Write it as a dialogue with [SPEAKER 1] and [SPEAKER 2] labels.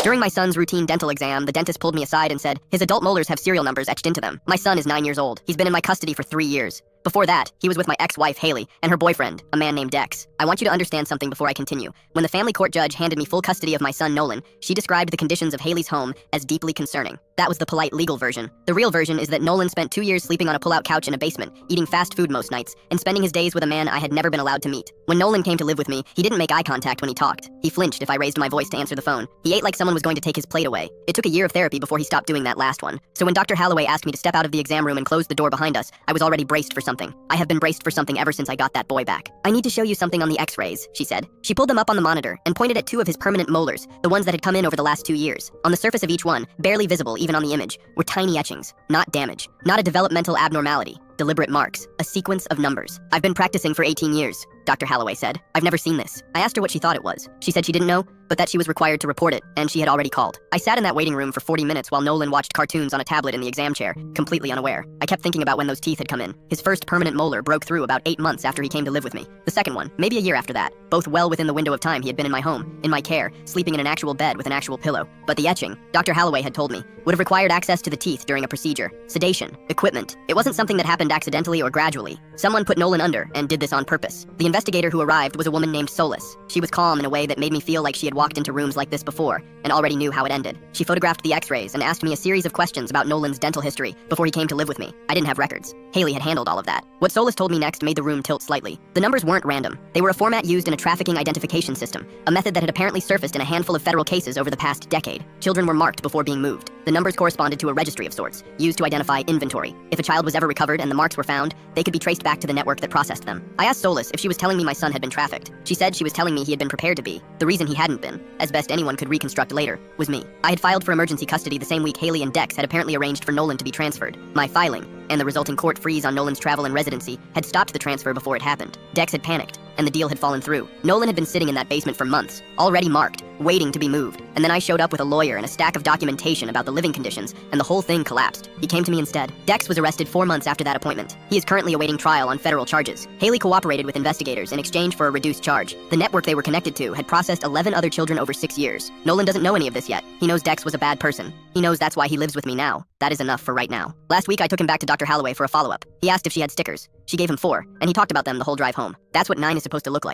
[SPEAKER 1] During my son's routine dental exam, the dentist pulled me aside and said, his adult molars have serial numbers etched into them. My son is 9 years old. He's been in my custody for 3 years. Before that, he was with my ex-wife, Haley, and her boyfriend, a man named Dex. I want you to understand something before I continue. When the family court judge handed me full custody of my son, Nolan, she described the conditions of Haley's home as deeply concerning. That was the polite legal version. The real version is that Nolan spent 2 years sleeping on a pull-out couch in a basement, eating fast food most nights, and spending his days with a man I had never been allowed to meet. When Nolan came to live with me, he didn't make eye contact when he talked. He flinched if I raised my voice to answer the phone. He ate like someone was going to take his plate away. It took a year of therapy before he stopped doing that last one. So when Dr. Holloway asked me to step out of the exam room and close the door behind us, I was already braced for something. I have been braced for something ever since I got that boy back. I need to show you something on the x-rays, she said. She pulled them up on the monitor and pointed at 2 of his permanent molars, the ones that had come in over the last 2 years. On the surface of each one, barely visible even on the image, were tiny etchings, not damage, not a developmental abnormality. Deliberate marks, a sequence of numbers. I've been practicing for 18 years, Dr. Holloway said. I've never seen this. I asked her what she thought it was. She said she didn't know, but that she was required to report it, and she had already called. I sat in that waiting room for 40 minutes while Nolan watched cartoons on a tablet in the exam chair, completely unaware. I kept thinking about when those teeth had come in. His first permanent molar broke through about 8 months after he came to live with me. The second one, maybe a year after that, both well within the window of time he had been in my home, in my care, sleeping in an actual bed with an actual pillow. But the etching, Dr. Holloway had told me, would have required access to the teeth during a procedure, sedation, equipment. It wasn't something that happened accidentally or gradually. Someone put Nolan under and did this on purpose. The investigator who arrived was a woman named Solace. She was calm in a way that made me feel like she had walked into rooms like this before and already knew how it ended. She photographed the x-rays and asked me a series of questions about Nolan's dental history before he came to live with me. I didn't have records. Haley had handled all of that. What Solace told me next made the room tilt slightly. The numbers weren't random. They were a format used in a trafficking identification system, a method that had apparently surfaced in a handful of federal cases over the past decade. Children were marked before being moved. The numbers corresponded to a registry of sorts, used to identify inventory. If a child was ever recovered and the marks were found, they could be traced back to the network that processed them. I asked Solace if she was telling me my son had been trafficked. She said she was telling me he had been prepared to be. The reason he hadn't been, as best anyone could reconstruct later, was me. I had filed for emergency custody the same week Haley and Dex had apparently arranged for Nolan to be transferred. My filing, and the resulting court freeze on Nolan's travel and residency, had stopped the transfer before it happened. Dex had panicked, and the deal had fallen through. Nolan had been sitting in that basement for months, already marked, waiting to be moved. And then I showed up with a lawyer and a stack of documentation about the living conditions, and the whole thing collapsed. He came to me instead. Dex was arrested 4 months after that appointment. He is currently awaiting trial on federal charges. Haley cooperated with investigators in exchange for a reduced charge. The network they were connected to had processed 11 other children over 6 years. Nolan doesn't know any of this yet. He knows Dex was a bad person. He knows that's why he lives with me now. That is enough for right now. Last week I took him back to Dr. Holloway for a follow-up. He asked if she had stickers. She gave him 4, and he talked about them the whole drive home. That's what 9 is supposed to look like.